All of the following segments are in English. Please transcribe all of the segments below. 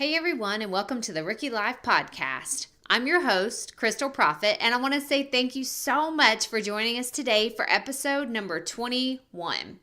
Hey everyone, and welcome to the Rookie Life Podcast. I'm your host, Crystal Prophet, and I want to say thank you so much for joining us today for episode number 21.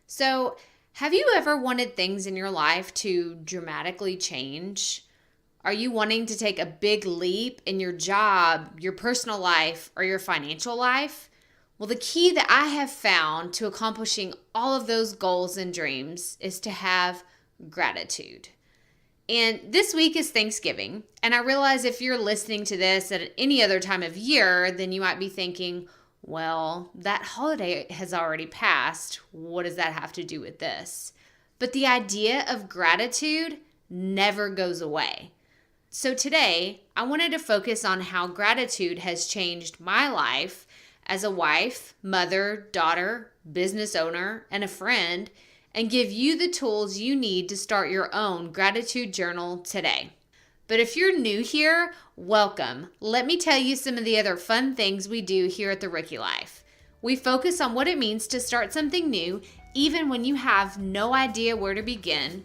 So, have you ever wanted things in your life to dramatically change? Are you wanting to take a big leap in your job, your personal life, or your financial life? Well, the key that I have found to accomplishing all of those goals and dreams is to have gratitude. And this week is Thanksgiving, and I realize if you're listening to this at any other time of year, then you might be thinking, well, that holiday has already passed. What does that have to do with this? But the idea of gratitude never goes away. So today, I wanted to focus on how gratitude has changed my life as a wife, mother, daughter, business owner, and a friend, and give you the tools you need to start your own gratitude journal today. But if you're new here, welcome. Let me tell you some of the other fun things we do here at the Rookie Life. We focus on what it means to start something new, even when you have no idea where to begin,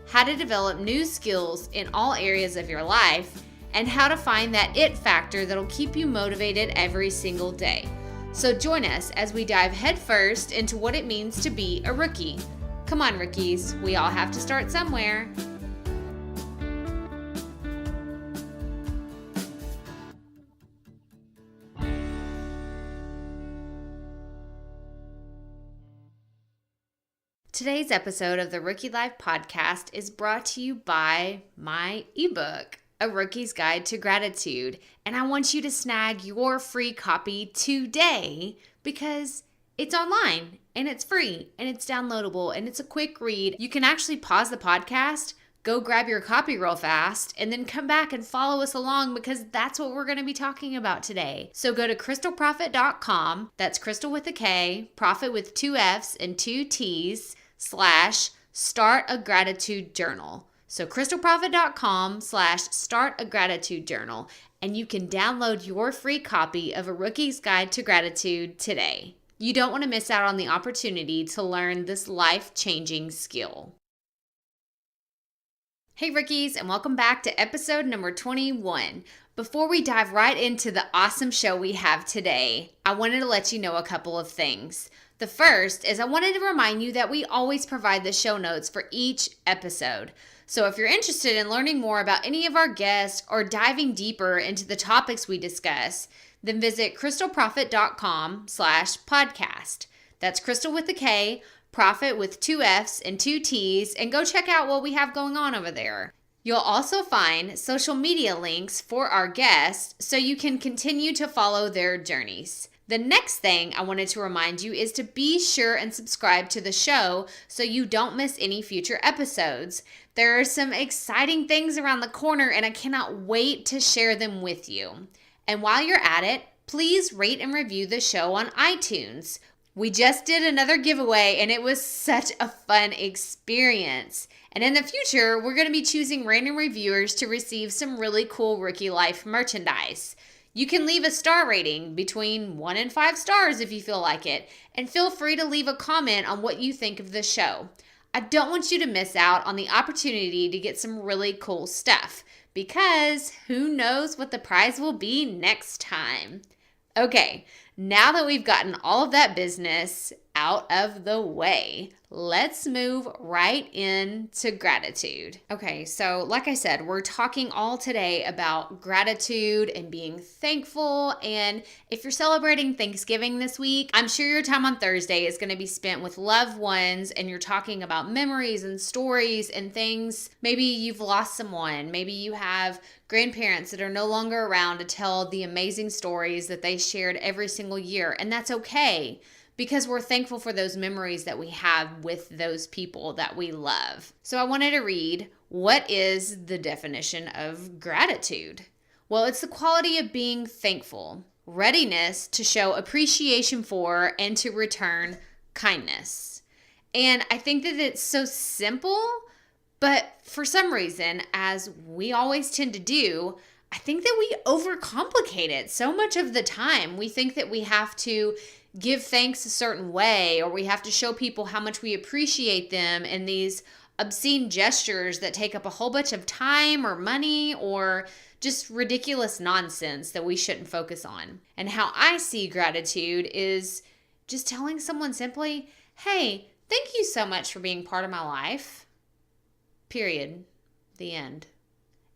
how to develop new skills in all areas of your life, and how to find that it factor that'll keep you motivated every single day. So join us as we dive headfirst into what it means to be a rookie. Come on, rookies, we all have to start somewhere. Today's episode of the Rookie Life Podcast is brought to you by my ebook, A Rookie's Guide to Gratitude. And I want you to snag your free copy today because it's online and it's free and it's downloadable and it's a quick read. You can actually pause the podcast, go grab your copy real fast, and then come back and follow us along because that's what we're going to be talking about today. So go to crystalprofit.com, that's Crystal with a K, Profit with 2 F's and 2 T's, / start a gratitude journal. So crystalprofit.com / start a gratitude journal, and you can download your free copy of A Rookie's Guide to Gratitude today. You don't want to miss out on the opportunity to learn this life-changing skill. Hey rookies, and welcome back to episode number 21. Before we dive right into the awesome show we have today, I wanted to let you know a couple of things. The first is I wanted to remind you that we always provide the show notes for each episode. So if you're interested in learning more about any of our guests or diving deeper into the topics we discuss, then visit crystalprofit.com / podcast. That's Crystal with a K, Profit with 2 F's and 2 T's, and go check out what we have going on over there. You'll also find social media links for our guests so you can continue to follow their journeys. The next thing I wanted to remind you is to be sure and subscribe to the show so you don't miss any future episodes. There are some exciting things around the corner and I cannot wait to share them with you. And while you're at it, please rate and review the show on iTunes. We just did another giveaway and it was such a fun experience. And in the future, we're going to be choosing random reviewers to receive some really cool Rookie Life merchandise. You can leave a star rating between 1 and 5 stars if you feel like it, and feel free to leave a comment on what you think of the show. I don't want you to miss out on the opportunity to get some really cool stuff, because who knows what the prize will be next time. Okay, now that we've gotten all of that business out of the way, let's move right into gratitude. Okay, so like I said, we're talking all today about gratitude and being thankful. And if you're celebrating Thanksgiving this week, I'm sure your time on Thursday is going to be spent with loved ones and you're talking about memories and stories and things. Maybe you've lost someone. Maybe you have grandparents that are no longer around to tell the amazing stories that they shared every single year. And that's okay, because we're thankful for those memories that we have with those people that we love. So I wanted to read, what is the definition of gratitude? Well, it's the quality of being thankful, readiness to show appreciation for and to return kindness. And I think that it's so simple, but for some reason, as we always tend to do, I think that we overcomplicate it so much of the time. We think that we have to give thanks a certain way, or we have to show people how much we appreciate them in these obscene gestures that take up a whole bunch of time or money, or just ridiculous nonsense that we shouldn't focus on. And how I see gratitude is just telling someone simply, hey, thank you so much for being part of my life. Period. The end.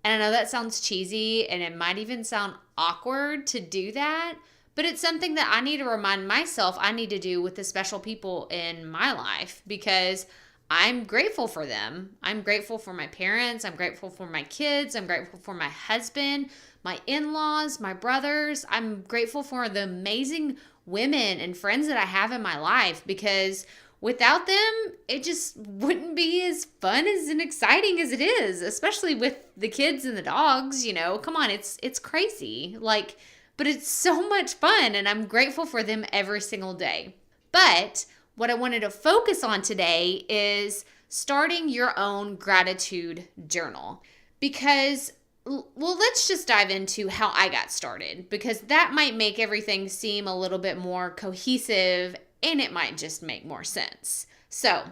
And I know that sounds cheesy and it might even sound awkward to do that, but it's something that I need to remind myself I need to do with the special people in my life, because I'm grateful for them. I'm grateful for my parents. I'm grateful for my kids. I'm grateful for my husband, my in-laws, my brothers. I'm grateful for the amazing women and friends that I have in my life, because without them, it just wouldn't be as fun and exciting as it is, especially with the kids and the dogs. Come on, it's crazy. But it's so much fun, and I'm grateful for them every single day. But what I wanted to focus on today is starting your own gratitude journal, because, let's just dive into how I got started, because that might make everything seem a little bit more cohesive and it might just make more sense. So,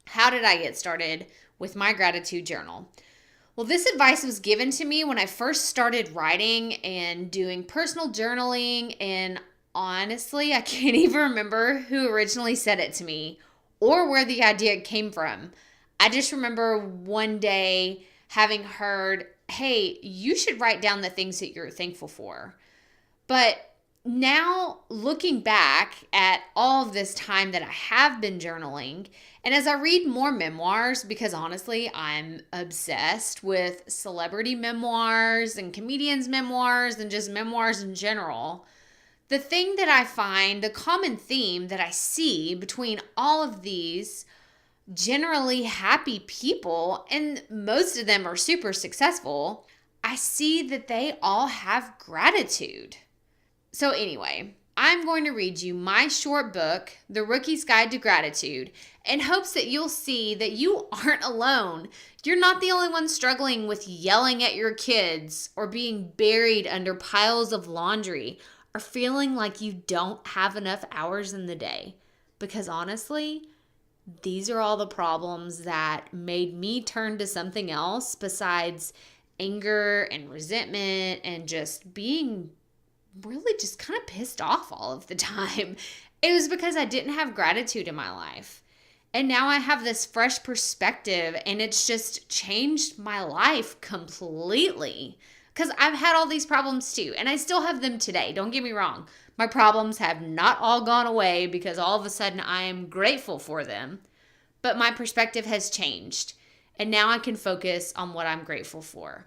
how did I get started with my gratitude journal? Well, this advice was given to me when I first started writing and doing personal journaling, and honestly, I can't even remember who originally said it to me or where the idea came from. I just remember one day having heard, hey, you should write down the things that you're thankful for. But now, looking back at all of this time that I have been journaling, and as I read more memoirs, because honestly, I'm obsessed with celebrity memoirs and comedians' memoirs and just memoirs in general, the thing that I find, the common theme that I see between all of these generally happy people, and most of them are super successful, I see that they all have gratitude. So anyway, I'm going to read you my short book, The Rookie's Guide to Gratitude, in hopes that you'll see that you aren't alone. You're not the only one struggling with yelling at your kids, or being buried under piles of laundry, or feeling like you don't have enough hours in the day. Because honestly, these are all the problems that made me turn to something else besides anger and resentment and just being really just kind of pissed off all of the time. It was because I didn't have gratitude in my life. And now I have this fresh perspective, and it's just changed my life completely. Because I've had all these problems too, and I still have them today. Don't get me wrong. My problems have not all gone away because all of a sudden I am grateful for them. But my perspective has changed, and now I can focus on what I'm grateful for.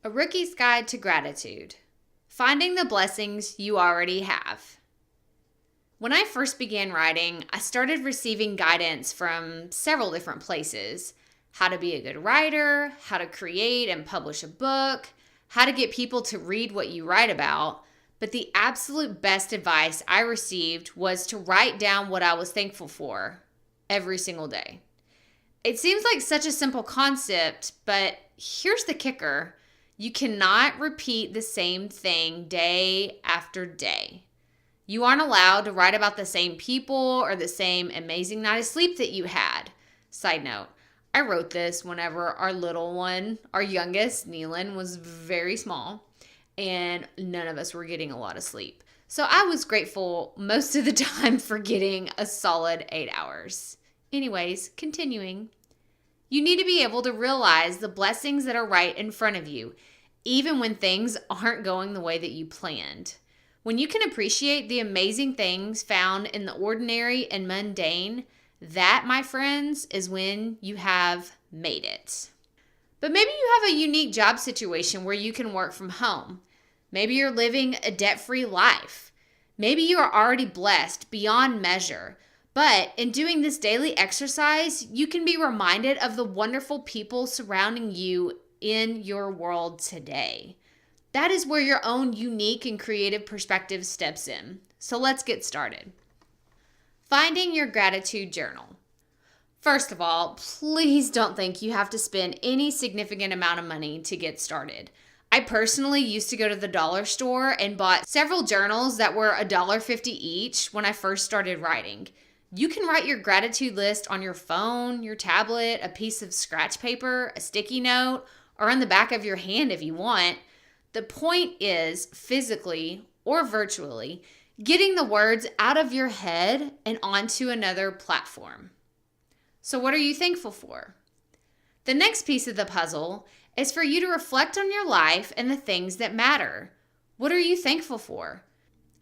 A Rookie's Guide to Gratitude. Finding the blessings you already have. When I first began writing, I started receiving guidance from several different places. How to be a good writer, how to create and publish a book, how to get people to read what you write about. But the absolute best advice I received was to write down what I was thankful for every single day. It seems like such a simple concept, but here's the kicker. You cannot repeat the same thing day after day. You aren't allowed to write about the same people or the same amazing night of sleep that you had. Side note, I wrote this whenever our little one, our youngest, Neelan, was very small, and none of us were getting a lot of sleep. So I was grateful most of the time for getting a solid 8 hours. Anyways, continuing. You need to be able to realize the blessings that are right in front of you, even when things aren't going the way that you planned. When you can appreciate the amazing things found in the ordinary and mundane, that, my friends, is when you have made it. But maybe you have a unique job situation where you can work from home. Maybe you're living a debt-free life. Maybe you are already blessed beyond measure. But in doing this daily exercise, you can be reminded of the wonderful people surrounding you in your world today. That is where your own unique and creative perspective steps in. So let's get started. Finding your gratitude journal. First of all, please don't think you have to spend any significant amount of money to get started. I personally used to go to the dollar store and bought several journals that were $1.50 each when I first started writing. You can write your gratitude list on your phone, your tablet, a piece of scratch paper, a sticky note, or on the back of your hand if you want. The point is, physically or virtually, getting the words out of your head and onto another platform. So what are you thankful for? The next piece of the puzzle is for you to reflect on your life and the things that matter. What are you thankful for?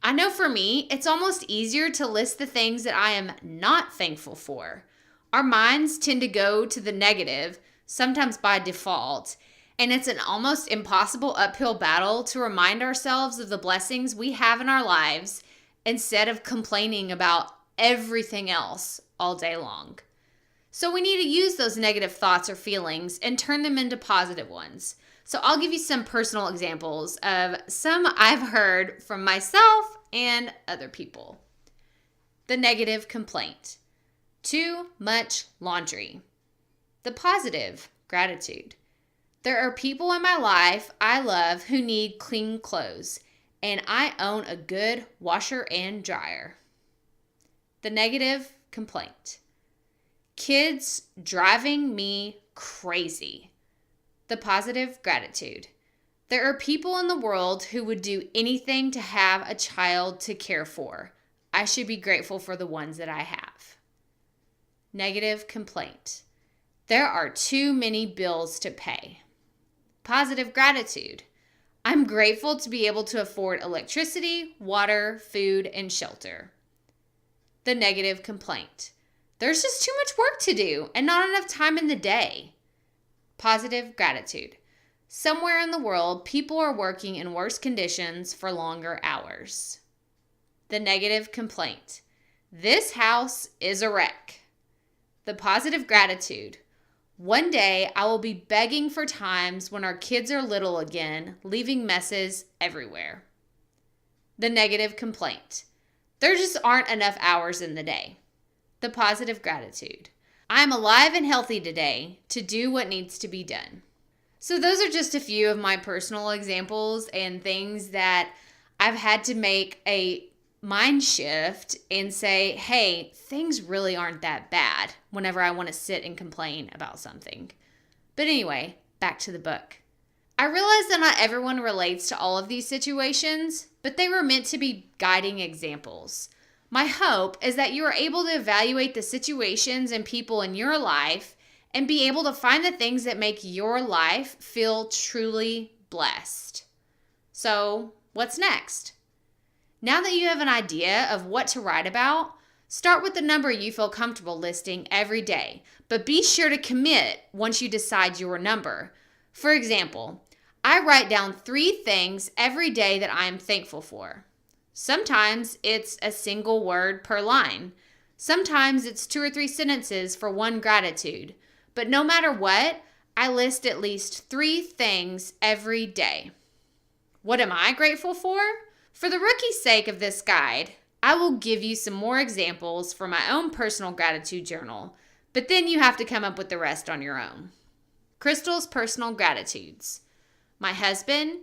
I know for me, it's almost easier to list the things that I am not thankful for. Our minds tend to go to the negative, sometimes by default, and it's an almost impossible uphill battle to remind ourselves of the blessings we have in our lives instead of complaining about everything else all day long. So we need to use those negative thoughts or feelings and turn them into positive ones. So I'll give you some personal examples of some I've heard from myself and other people. The negative complaint. Too much laundry. The positive gratitude. There are people in my life I love who need clean clothes, and I own a good washer and dryer. The negative complaint. Kids driving me crazy. The positive gratitude. There are people in the world who would do anything to have a child to care for. I should be grateful for the ones that I have. Negative complaint. There are too many bills to pay. Positive gratitude. I'm grateful to be able to afford electricity, water, food, and shelter. The negative complaint. There's just too much work to do and not enough time in the day. Positive gratitude. Somewhere in the world, people are working in worse conditions for longer hours. The negative complaint. This house is a wreck. The positive gratitude. One day I will be begging for times when our kids are little again, leaving messes everywhere. The negative complaint. There just aren't enough hours in the day. The positive gratitude. I'm alive and healthy today to do what needs to be done. So those are just a few of my personal examples and things that I've had to make a mind shift and say, hey, things really aren't that bad whenever I want to sit and complain about something. But anyway, back to the book. I realize that not everyone relates to all of these situations, but they were meant to be guiding examples. My hope is that you are able to evaluate the situations and people in your life and be able to find the things that make your life feel truly blessed. So, what's next? Now that you have an idea of what to write about, start with the number you feel comfortable listing every day, but be sure to commit once you decide your number. For example, I write down 3 things every day that I am thankful for. Sometimes it's a single word per line. Sometimes it's 2 or 3 sentences for one gratitude. But no matter what, I list at least 3 things every day. What am I grateful for? For the rookie's sake of this guide, I will give you some more examples from my own personal gratitude journal, but then you have to come up with the rest on your own. Crystal's personal gratitudes. My husband,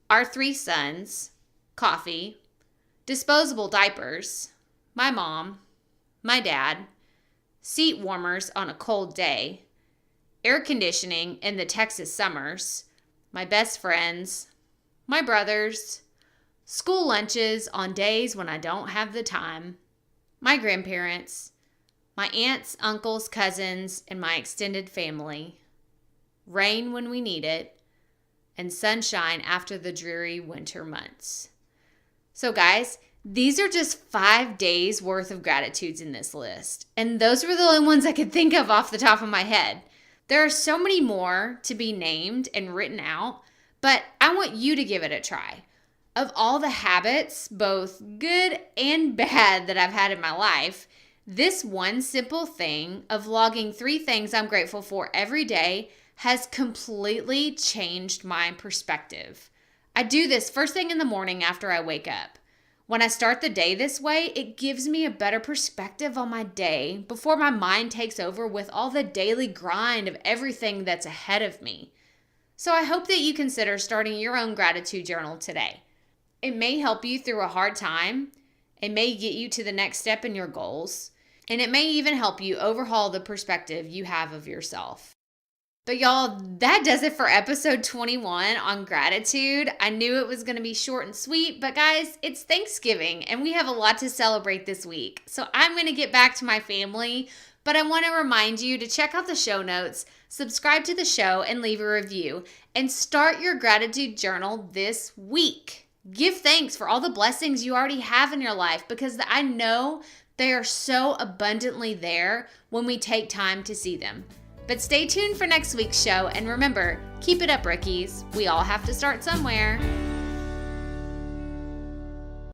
our 3 sons, coffee, disposable diapers, my mom, my dad, seat warmers on a cold day, air conditioning in the Texas summers, my best friends, my brothers, school lunches on days when I don't have the time, my grandparents, my aunts, uncles, cousins, and my extended family, rain when we need it, and sunshine after the dreary winter months. So guys, these are just 5 days worth of gratitudes in this list. And those were the only ones I could think of off the top of my head. There are so many more to be named and written out, but I want you to give it a try. Of all the habits, both good and bad, that I've had in my life, this one simple thing of logging 3 things I'm grateful for every day has completely changed my perspective. I do this first thing in the morning after I wake up. When I start the day this way, it gives me a better perspective on my day before my mind takes over with all the daily grind of everything that's ahead of me. So I hope that you consider starting your own gratitude journal today. It may help you through a hard time. It may get you to the next step in your goals. And it may even help you overhaul the perspective you have of yourself. But y'all, that does it for episode 21 on gratitude. I knew it was going to be short and sweet, but guys, it's Thanksgiving and we have a lot to celebrate this week. So I'm going to get back to my family, but I want to remind you to check out the show notes, subscribe to the show, and leave a review. And start your gratitude journal this week. Give thanks for all the blessings you already have in your life, because I know they are so abundantly there when we take time to see them. But stay tuned for next week's show, and remember, keep it up, rookies. We all have to start somewhere.